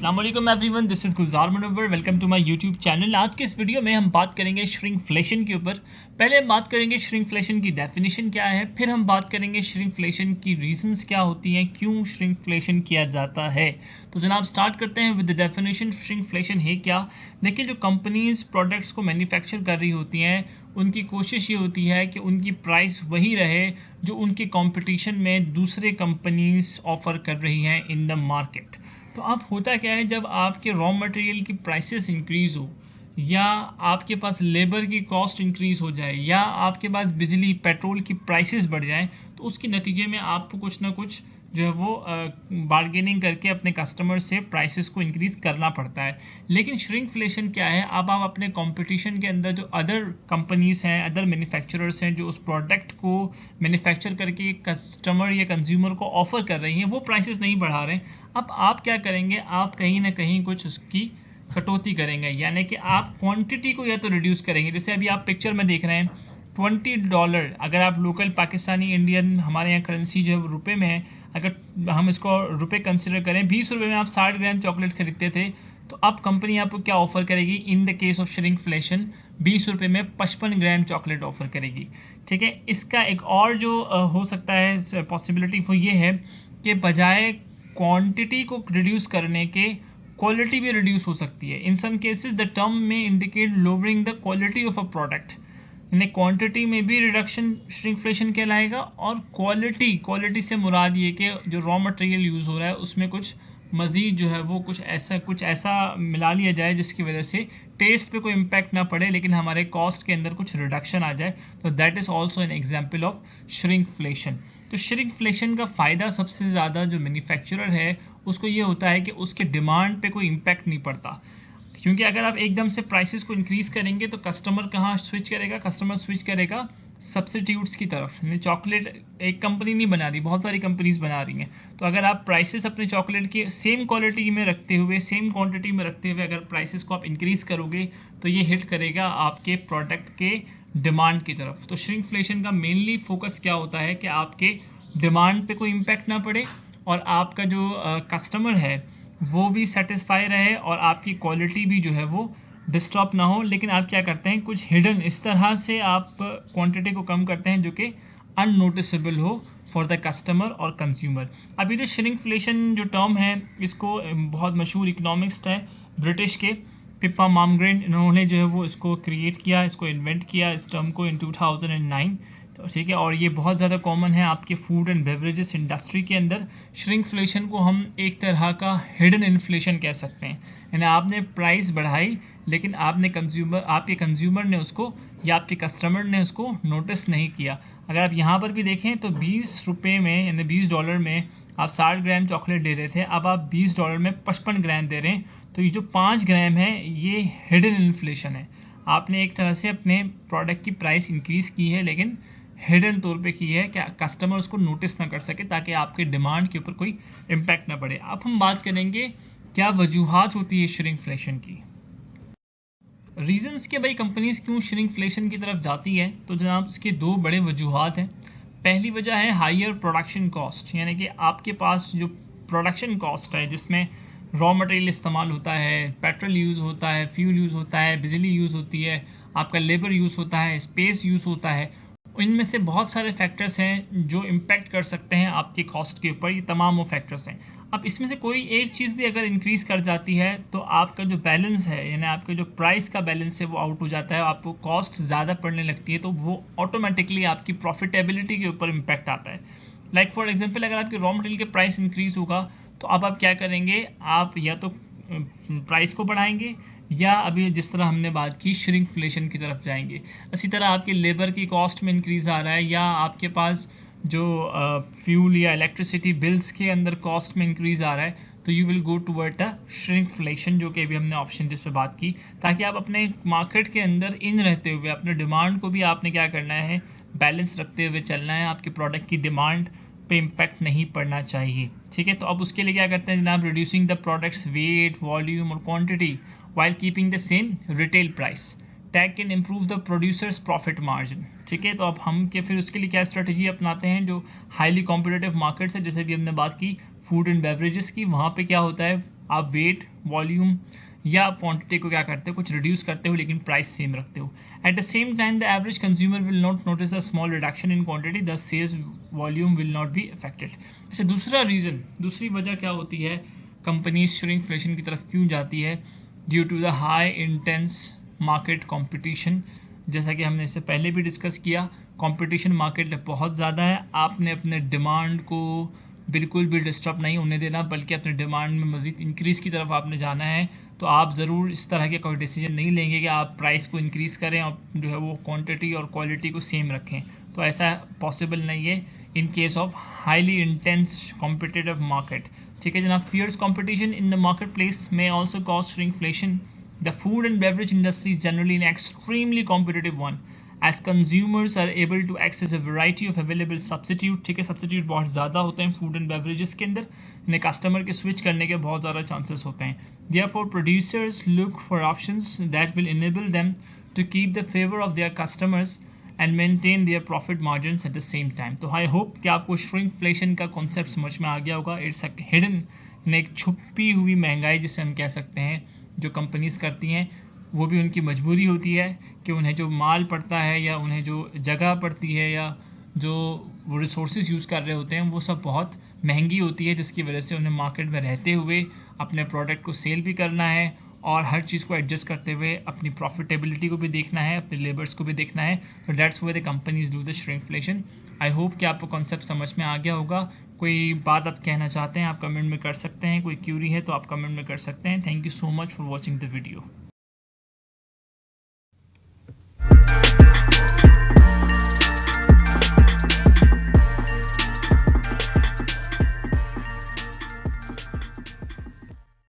अस्सलाम वालेकुम everyone, this is Gulzar Munawwar. Welcome to my YouTube channel. आज के इस वीडियो में हम बात करेंगे श्रिंकफ्लेशन के ऊपर। पहले हम बात करेंगे श्रिंकफ्लेशन की डेफिनेशन क्या है, फिर हम बात करेंगे श्रिंकफ्लेशन की रीजंस क्या होती हैं, क्यों श्रिंकफ्लेशन किया जाता है। तो जनाब स्टार्ट करते हैं विद द डेफिनेशन। श्रिंकफ्लेशन है क्या? देखिए, जो कंपनीज प्रोडक्ट्स को मैन्युफैक्चर कर रही होती हैं उनकी कोशिश ये होती है कि उनकी प्राइस वही रहे जो उनके कंपटीशन में दूसरे कंपनीज ऑफ़र कर रही हैं इन द मार्केट। तो अब होता क्या है, जब आपके रॉ मटेरियल की प्राइसेस इंक्रीज़ हो या आपके पास लेबर की कॉस्ट इंक्रीज़ हो जाए या आपके पास बिजली पेट्रोल की प्राइसेस बढ़ जाएं, तो उसके नतीजे में आपको कुछ ना कुछ जो है वो बार्गेनिंग करके अपने कस्टमर से प्राइसेस को इंक्रीज़ करना पड़ता है। लेकिन श्रिंकफ्लेशन क्या है? अब आप अपने कंपटीशन के अंदर जो अदर कंपनीज़ हैं, अदर मैन्युफैक्चरर्स हैं जो उस प्रोडक्ट को मैन्युफैक्चर करके कस्टमर या कंज्यूमर को ऑफ़र कर रही हैं, वो प्राइसेस नहीं बढ़ा रहे हैं। अब आप क्या करेंगे? आप कहीं ना कहीं कुछ उसकी कटौती करेंगे, यानी कि आप क्वांटिटी को या तो रिड्यूस करेंगे। जैसे अभी आप पिक्चर में देख रहे हैं $20, अगर आप लोकल पाकिस्तानी इंडियन हमारे यहाँ करेंसी जो है रुपये में है, अगर हम इसको रुपये कंसिडर करें, 20 रुपये में आप 60 ग्राम चॉकलेट खरीदते थे, तो अब कंपनी आपको क्या ऑफ़र करेगी? In the case of shrinkflation 20 रुपये में 55 ग्राम चॉकलेट ऑफ़र करेगी। ठीक है। इसका एक और जो हो सकता है पॉसिबिलिटी, वो ये है कि बजाय क्वांटिटी को रिड्यूस करने के क्वालिटी भी रिड्यूस हो सकती है। इन सम केसेस द टर्म में indicate lowering the quality of a product, यानी क्वांटिटी में भी रिडक्शन श्रिंकफ्लेशन कहलाएगा। और क्वालिटी से मुराद ये कि जो रॉ मटेरियल यूज़ हो रहा है उसमें कुछ मज़ीद जो है वो कुछ ऐसा मिला लिया जाए जिसकी वजह से टेस्ट पे कोई इम्पैक्ट ना पड़े लेकिन हमारे कॉस्ट के अंदर कुछ रिडक्शन आ जाए। तो that is also an example of shrinkflation. तो श्रिंकफ्लेशन का फ़ायदा सबसे ज़्यादा जो मैन्युफैक्चरर है उसको ये होता है कि उसके डिमांड पे कोई इम्पैक्ट नहीं पड़ता, क्योंकि अगर आप एकदम से प्राइसेस को इंक्रीज़ करेंगे तो कस्टमर कहाँ स्विच करेगा? कस्टमर स्विच करेगा सब्सिट्यूट्स की तरफ। यानी चॉकलेट एक कंपनी नहीं बना रही, बहुत सारी कंपनीज बना रही हैं। तो अगर आप प्राइसेस अपने चॉकलेट के सेम क्वालिटी में रखते हुए, सेम क्वांटिटी में रखते हुए अगर प्राइसेस को आप इंक्रीज़ करोगे तो ये हिट करेगा आपके प्रोडक्ट के डिमांड की तरफ। तो श्रिंकफ्लेशन का मेनली फोकस क्या होता है कि आपके डिमांड पे कोई इम्पैक्ट ना पड़े और आपका जो कस्टमर है वो भी सेटिस्फाई रहे और आपकी क्वालिटी भी जो है वो डिस्टर्ब ना हो। लेकिन आप क्या करते हैं, कुछ हिडन इस तरह से आप क्वांटिटी को कम करते हैं जो कि अननोटिसेबल हो फॉर द कस्टमर और कंज्यूमर। अभी जो श्रिंकफ्लेशन जो टर्म है इसको बहुत मशहूर इकोनॉमिस्ट है ब्रिटिश के पिप्पा मामग्रेन, इन्होंने जो है वो इसको क्रिएट किया, इसको इन्वेंट किया इस टर्म को इन 2009। तो ठीक है, और ये बहुत ज़्यादा कॉमन है आपके फूड एंड बेवरेजेस इंडस्ट्री के अंदर। श्रिंकफ्लेशन को हम एक तरह का हिडन इन्फ्लेशन कह सकते हैं, यानी आपने प्राइस बढ़ाई लेकिन आपके कंज्यूमर ने उसको या आपके कस्टमर ने उसको नोटिस नहीं किया। अगर आप यहाँ पर भी देखें तो 20 रुपये में यानी $20 में आप 60 ग्राम चॉकलेट दे रहे थे, अब आप $20 में 55 ग्राम दे रहे हैं। तो ये जो 5 ग्राम है ये हिडन इन्फ्लेशन है। आपने एक तरह से अपने प्रोडक्ट की प्राइस इंक्रीज़ की है लेकिन हिडन तौर पे की है, क्या कस्टमर उसको नोटिस ना कर सके ताकि आपके डिमांड के ऊपर कोई इम्पैक्ट ना पड़े। अब हम बात करेंगे क्या वजूहात होती है श्रिंकफ्लेशन की, रीजंस के भाई कंपनीज क्यों श्रिंकफ्लेशन की तरफ जाती है। तो जनाब इसके दो बड़े वजूहात हैं। पहली वजह है हायर प्रोडक्शन कॉस्ट, यानी कि आपके पास जो प्रोडक्शन कॉस्ट है जिसमें रॉ मटेरियल इस्तेमाल होता है, पेट्रोल यूज़ होता है, फ्यूल यूज़ होता है, बिजली यूज़ होती है, आपका लेबर यूज़ होता है, स्पेस यूज़ होता है, इनमें से बहुत सारे फैक्टर्स हैं जो इम्पेक्ट कर सकते हैं आपके कॉस्ट के ऊपर। ये तमाम वो फैक्टर्स हैं। अब इसमें से कोई एक चीज़ भी अगर इंक्रीज़ कर जाती है तो आपका जो बैलेंस है, यानी आपका जो प्राइस का बैलेंस है वो आउट हो जाता है, आपको कॉस्ट ज़्यादा पड़ने लगती है, तो वो ऑटोमेटिकली आपकी प्रॉफिटेबिलिटी के ऊपर इम्पैक्ट आता है। लाइक फॉर एग्जांपल, अगर आपके रॉ मटेरियल के प्राइस इंक्रीज़ होगा तो अब आप क्या करेंगे, आप या तो प्राइस को बढ़ाएंगे या अभी जिस तरह हमने बात की श्रिंकफ्लेशन की तरफ जाएंगे। इसी तरह आपके लेबर की कॉस्ट में इंक्रीज़ आ रहा है या आपके पास जो फ्यूल या इलेक्ट्रिसिटी बिल्स के अंदर कॉस्ट में इंक्रीज़ आ रहा है, तो you will go toward a shrinkflation, जो कि अभी हमने ऑप्शन जिस पे बात की, ताकि आप अपने मार्केट के अंदर इन रहते हुए अपने डिमांड को भी आपने क्या करना है, बैलेंस रखते हुए चलना है। आपके प्रोडक्ट की डिमांड पे इम्पैक्ट नहीं पड़ना चाहिए। ठीक है, तो अब उसके लिए क्या करते हैं जनाब, reducing the products weight, volume और quantity while keeping the same retail price. Tag can improve the producer's profit margin. ठीक है, तो अब हम फिर उसके लिए क्या स्ट्रेटजी अपनाते हैं, जो हाईली कॉम्पिटिटिव मार्केट्स है, जैसे भी हमने बात की फूड एंड बेवरेजेस की, वहाँ पे क्या होता है आप वेट, वॉल्यूम या क्वांटिटी को क्या करते हो, कुछ रिड्यूस करते हो लेकिन प्राइस सेम रखते हो. At the same time the average consumer will not notice a small reduction in quantity, the sales volume will not be affected. अच्छा, दूसरी वजह क्या होती है कंपनी श्रिंकफ्लेशन की तरफ क्यों जाती है? Due to the high intense market competition. जैसा कि हमने इससे पहले भी डिस्कस किया, कंपटीशन मार्केट में बहुत ज़्यादा है. आपने अपने डिमांड को बिल्कुल भी डिस्टर्ब नहीं होने देना, बल्कि अपने डिमांड में मज़ीद इंक्रीज़ की तरफ आपने जाना है. तो आप ज़रूर इस तरह के कोई डिसीजन नहीं लेंगे कि आप प्राइस को इंक्रीज़ करें और जो है वो क्वांटिटी और क्वालिटी को सेम रखें. तो ऐसा पॉसिबल नहीं है in case of highly intense competitive market. ठीक है जनाब. Fierce competition in the market place में also cause shrinkflation. The food and beverage industry is generally an extremely competitive one, as consumers are able to access a variety of available substitute. ठीक है, substitute बहुत ज़्यादा होते हैं food and beverages के अंदर, इन्हें कस्टमर के स्विच करने के बहुत ज़्यादा चांसेस होते हैं. Therefore, producers look for options that will enable them to keep the favor of their customers and maintain their profit margins at the same time. तो आई होप कि आपको श्रिंकफ्लेशन का कॉन्सेप्ट समझ में आ गया होगा. इट्स अ हिडन, एक छुपी हुई महंगाई जिसे हम कह सकते हैं जो कंपनीज़ करती हैं. वो भी उनकी मजबूरी होती है कि उन्हें जो माल पड़ता है या उन्हें जो जगह पड़ती है या जो वो रिसोर्सेज यूज़ कर रहे होते हैं वो सब बहुत महंगी होती है, जिसकी वजह से उन्हें मार्केट में रहते हुए अपने प्रोडक्ट को सेल भी करना है और हर चीज़ को एडजस्ट करते हुए अपनी प्रॉफिटेबिलिटी को भी देखना है, अपने लेबर्स को भी देखना है. तो that's why the companies do the shrinkflation. I hope कि आपको कॉन्सेप्ट समझ में आ गया होगा. कोई बात आप कहना चाहते हैं आप कमेंट में कर सकते हैं, कोई क्यूरी है तो आप कमेंट में कर सकते हैं. Thank you so much for watching the video.